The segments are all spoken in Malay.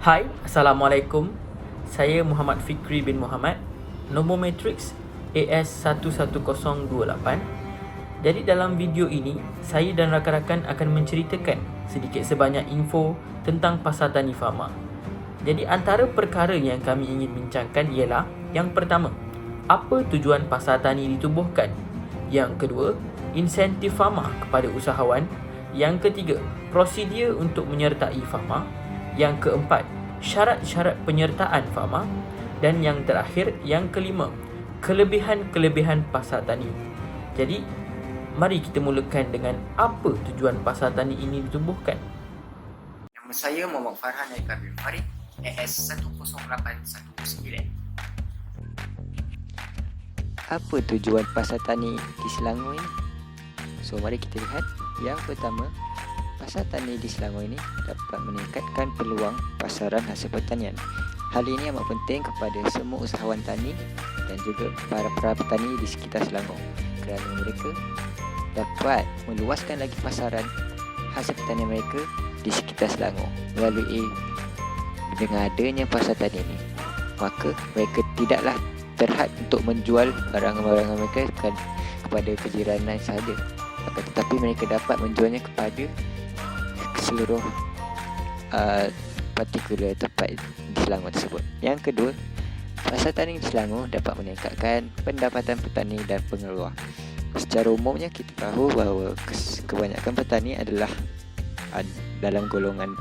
Hai, Assalamualaikum. Saya Muhammad Fikri bin Muhammad, nombor matriks AS11028. Jadi dalam video ini, saya dan rakan-rakan akan menceritakan sedikit sebanyak info tentang Pasar Tani Fama. Jadi antara perkara yang kami ingin bincangkan ialah: yang pertama, apa tujuan Pasar Tani ditubuhkan? Yang kedua, insentif Fama kepada usahawan. Yang ketiga, prosedur untuk menyertai Fama. Yang keempat, syarat-syarat penyertaan Fama. Dan yang terakhir, yang kelima, kelebihan-kelebihan pasar tani. Jadi, mari kita mulakan dengan apa tujuan pasar tani ini ditubuhkan. Nama saya Muhammad Farhan Aikar bin Farid, AS10819. Apa tujuan pasar tani di Selangor ini? So, mari kita lihat. Yang pertama, pasar tani di Selangor ini dapat meningkatkan peluang pasaran hasil pertanian. Hal ini amat penting kepada semua usahawan tani dan juga para petani di sekitar Selangor, kerana mereka dapat meluaskan lagi pasaran hasil pertanian mereka di sekitar Selangor. Melalui dengan adanya pasar tani ini, maka mereka tidaklah terhad untuk menjual barang-barang mereka kepada kejiranan sahaja, tetapi mereka dapat menjualnya kepada seluruh partikular tempat di Selangor tersebut. Yang kedua, pasar tani di Selangor dapat meningkatkan pendapatan petani dan pengeluar. Secara umumnya kita tahu bahawa kebanyakan petani adalah dalam golongan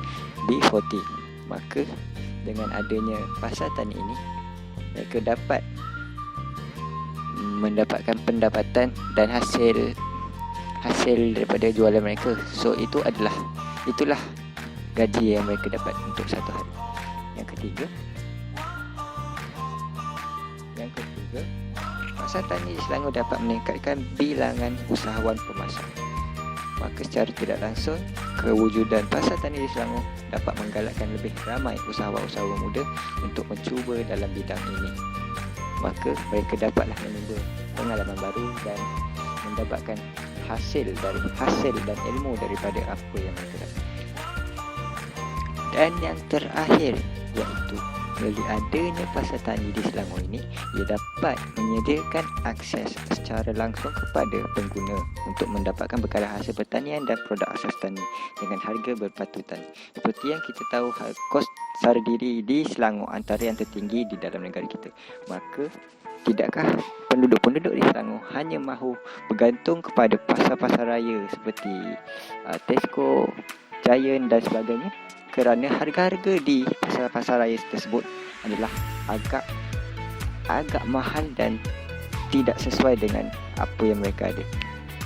B40. Maka dengan adanya pasar tani ini, mereka dapat mendapatkan pendapatan dan hasil daripada jualan mereka. So itulah gaji yang mereka dapat untuk satu hari. Yang ketiga, pasar tani di Selangor dapat meningkatkan bilangan usahawan pemasar. Maka secara tidak langsung, kewujudan pasar tani di Selangor dapat menggalakkan lebih ramai usahawan-usahawan muda untuk mencuba dalam bidang ini. Maka mereka dapatlah menimba pengalaman baru dan mendapatkan hasil dan ilmu daripada apa yang mereka dapat. Dan yang terakhir, iaitu melalui adanya pasar tani di Selangor ini, ia dapat menyediakan akses secara langsung kepada pengguna untuk mendapatkan bekalan hasil pertanian dan produk asas tani dengan harga berpatutan. Seperti yang kita tahu, kos sara diri di Selangor antara yang tertinggi di dalam negara kita. Maka tidakkah penduduk-penduduk di Selangor hanya mahu bergantung kepada pasar-pasar raya seperti Tesco, Giant dan sebagainya, kerana harga-harga di pasar-pasar raya tersebut adalah agak mahal dan tidak sesuai dengan apa yang mereka ada.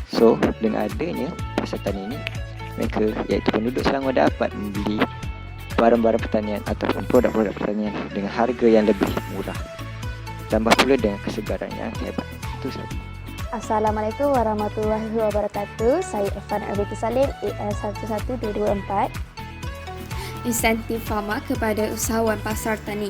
So, dengan adanya pasar tani ini, mereka iaitu penduduk Selangor dapat membeli barang-barang pertanian ataupun produk-produk pertanian dengan harga yang lebih murah. Tambah pula dengan kesegaran yang hebat. Itu sahaja. Assalamualaikum warahmatullahi wabarakatuh. Saya Irfan Abiti Salim, AS11224. Insentif Fama kepada usahawan pasar tani.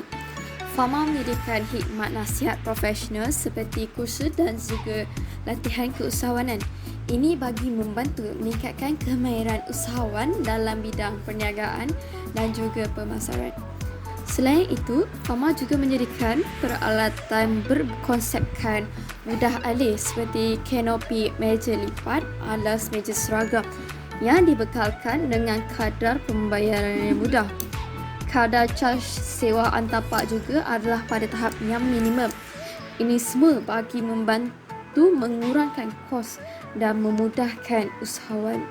Fama menyediakan khidmat nasihat profesional seperti kursus dan juga latihan keusahawanan. Ini bagi membantu meningkatkan kemahiran usahawan dalam bidang perniagaan dan juga pemasaran. Selain itu, Fama juga menyediakan peralatan berkonsepkan mudah alih seperti kanopi meja lipat, alas meja seragam yang dibekalkan dengan kadar pembayaran yang mudah. Kadar caj sewa antapak juga adalah pada tahap yang minimum. Ini semua bagi membantu mengurangkan kos dan memudahkan usahawan.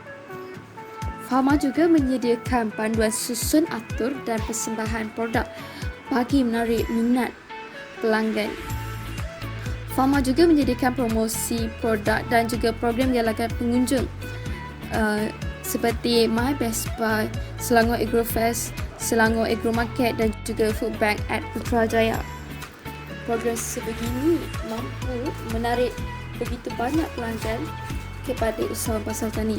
Fama juga menyediakan panduan susun atur dan persembahan produk bagi menarik minat pelanggan. Fama juga menyediakan promosi produk dan juga program dialakan pengunjung seperti My Best Buy, Selangor Agro Fest, Selangor Agro Market dan juga Food Bank at Putrajaya. Program sebegini mampu menarik begitu banyak pelanggan kepada usahawan pasar tani.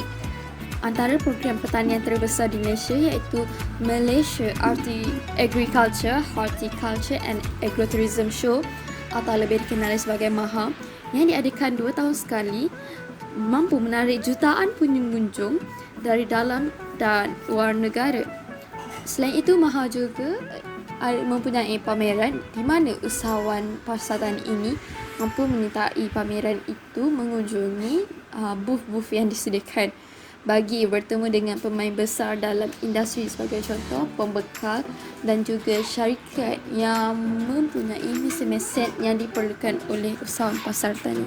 Antara program pertanian terbesar di Malaysia iaitu Malaysia Agriculture, Horticulture and Agrotourism Show atau lebih dikenali sebagai MAHA, yang diadakan 2 tahun sekali, mampu menarik jutaan pengunjung dari dalam dan luar negara. Selain itu, Maha juga mempunyai pameran di mana usahawan pasar tani ini mampu menyertai pameran itu mengunjungi booth-booth yang disediakan bagi bertemu dengan pemain besar dalam industri, sebagai contoh pembekal dan juga syarikat yang mempunyai mesin-mesin yang diperlukan oleh usahawan pasar tani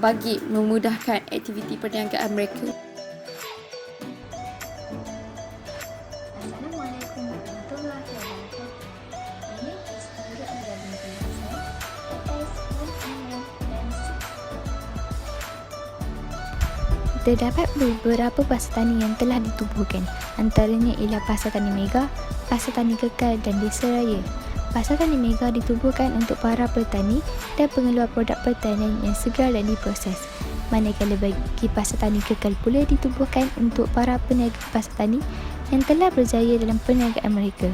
bagi memudahkan aktiviti perniagaan mereka. Assalamualaikum warahmatullahi wabarakatuh. Ini istirahat menjadi saya S1 dan 6. Terdapat beberapa pasar tani yang telah ditubuhkan. Antaranya ialah Pasar Tani Mega, Pasar Tani Kekal dan Desa Raya. Pasar Tani Mega ditubuhkan untuk para petani dan pengeluar produk pertanian yang segar dan diproses. Manakala bagi Pasar Tani Kekal pula ditubuhkan untuk para peniaga pasar tani yang telah berjaya dalam perniagaan mereka.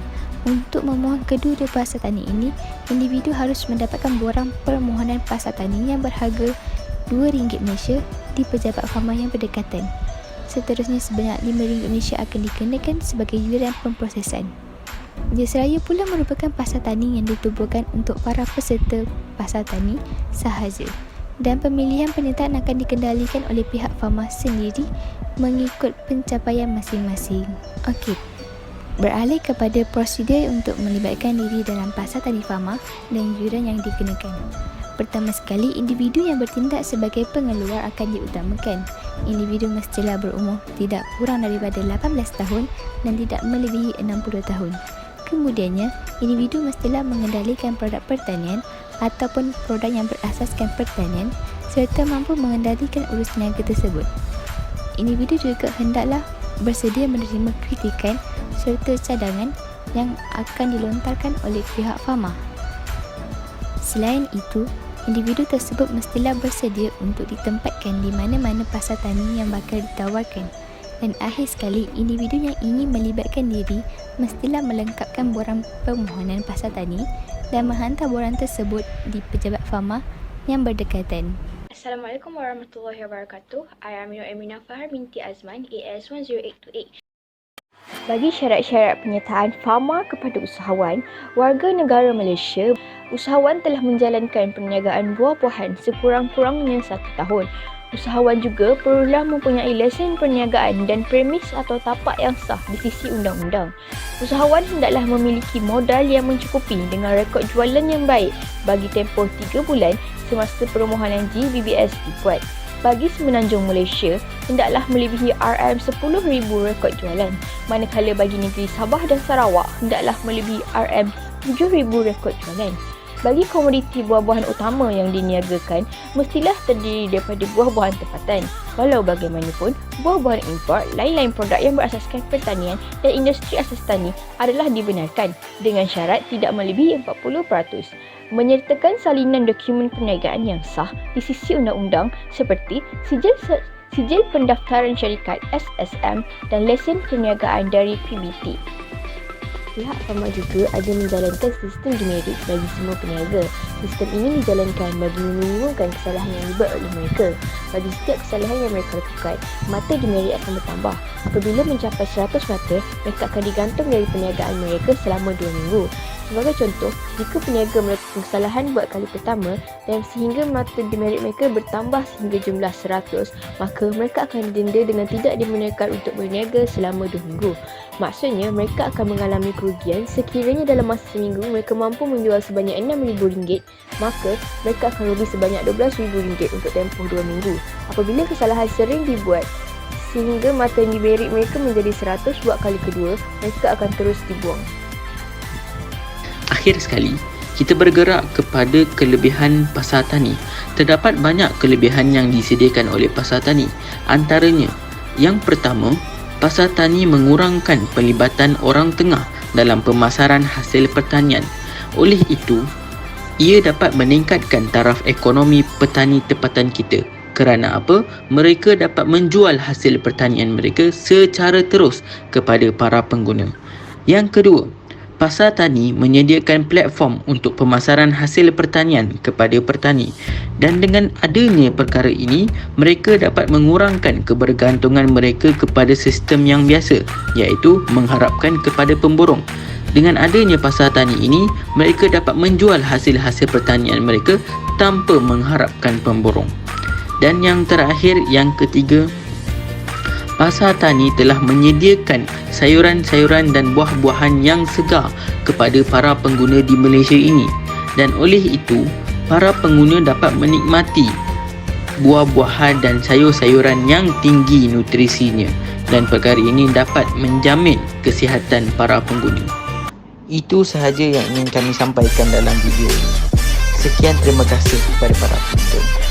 Untuk memohon kedua-dua pasar tani ini, individu harus mendapatkan borang permohonan pasar tani yang berharga RM2 Malaysia di pejabat fama yang berdekatan. Seterusnya sebanyak RM5 Malaysia akan dikenakan sebagai yuran pemprosesan. Desa Raya pula merupakan pasar tani yang ditubuhkan untuk para peserta pasar tani sahaja, dan pemilihan penyertaan akan dikendalikan oleh pihak fama sendiri mengikut pencapaian masing-masing. Okey, beralih kepada prosedur untuk melibatkan diri dalam pasar tani fama dan yuran yang dikenakan. Pertama sekali, individu yang bertindak sebagai pengeluar akan diutamakan. Individu mestilah berumur tidak kurang daripada 18 tahun dan tidak melebihi 60 tahun. Kemudiannya, individu mestilah mengendalikan produk pertanian ataupun produk yang berasaskan pertanian serta mampu mengendalikan urus niaga tersebut. Individu juga hendaklah bersedia menerima kritikan serta cadangan yang akan dilontarkan oleh pihak fama. Selain itu, individu tersebut mestilah bersedia untuk ditempatkan di mana-mana pasar tani yang bakal ditawarkan. Dan akhir sekali, individu yang ingin melibatkan diri mestilah melengkapkan borang permohonan pasar tani dan menghantar borang tersebut di pejabat fama yang berdekatan. Assalamualaikum warahmatullahi wabarakatuh. I am Nur Aminah Fahar binti Azman, AS 10828. Bagi syarat-syarat penyertaan fama kepada usahawan warga negara Malaysia, usahawan telah menjalankan perniagaan buah-buahan sekurang-kurangnya 1 tahun. Usahawan juga perlulah mempunyai lesen perniagaan dan premis atau tapak yang sah di sisi undang-undang. Usahawan hendaklah memiliki modal yang mencukupi dengan rekod jualan yang baik bagi tempoh 3 bulan semasa permohonan GBBS dibuat. Bagi Semenanjung Malaysia, hendaklah melebihi RM10,000 rekod jualan. Manakala bagi negeri Sabah dan Sarawak, hendaklah melebihi RM7,000 rekod jualan. Bagi komoditi buah-buahan utama yang diniagakan, mestilah terdiri daripada buah-buahan tempatan. Walau bagaimanapun, buah-buahan import, lain-lain produk yang berasaskan pertanian dan industri asas tani adalah dibenarkan dengan syarat tidak melebihi 40%. Menyertakan salinan dokumen perniagaan yang sah di sisi undang-undang seperti sijil pendaftaran syarikat SSM dan lesen perniagaan dari PBT. Pihak fama juga ada menjalankan sistem demerit bagi semua peniaga. Sistem ini dijalankan bagi meminimumkan kesalahan yang dibuat oleh mereka. Bagi setiap kesalahan yang mereka lakukan, mata demerit akan bertambah. Apabila mencapai 100 mata, mereka akan digantung dari perniagaan mereka selama 2 minggu. Sebagai contoh, jika peniaga melakukan kesalahan buat kali pertama dan sehingga mata demerit mereka bertambah sehingga jumlah 100, maka mereka akan didenda dengan tidak dibenarkan untuk berniaga selama 2 minggu. Maksudnya, mereka akan mengalami kerugian sekiranya dalam masa seminggu mereka mampu menjual sebanyak RM6,000, maka mereka akan rugi sebanyak RM12,000 untuk tempoh 2 minggu. Apabila kesalahan sering dibuat sehingga mata demerit mereka menjadi 100 buat kali kedua, mereka akan terus dibuang. Akhir sekali, kita bergerak kepada kelebihan pasar tani. Terdapat banyak kelebihan yang disediakan oleh pasar tani. Antaranya, yang pertama, pasar tani mengurangkan pelibatan orang tengah dalam pemasaran hasil pertanian. Oleh itu, ia dapat meningkatkan taraf ekonomi petani tempatan kita. Kerana apa? Mereka dapat menjual hasil pertanian mereka secara terus kepada para pengguna. Yang kedua, Pasar Tani menyediakan platform untuk pemasaran hasil pertanian kepada petani, dan dengan adanya perkara ini, mereka dapat mengurangkan kebergantungan mereka kepada sistem yang biasa, iaitu mengharapkan kepada pemborong. Dengan adanya pasar tani ini, mereka dapat menjual hasil-hasil pertanian mereka tanpa mengharapkan pemborong. Dan yang terakhir, yang ketiga, pasar tani telah menyediakan sayuran-sayuran dan buah-buahan yang segar kepada para pengguna di Malaysia ini, dan oleh itu para pengguna dapat menikmati buah-buahan dan sayur-sayuran yang tinggi nutrisinya, dan perkara ini dapat menjamin kesihatan para pengguna. Itu sahaja yang ingin kami sampaikan dalam video ini. Sekian, terima kasih kepada para penonton.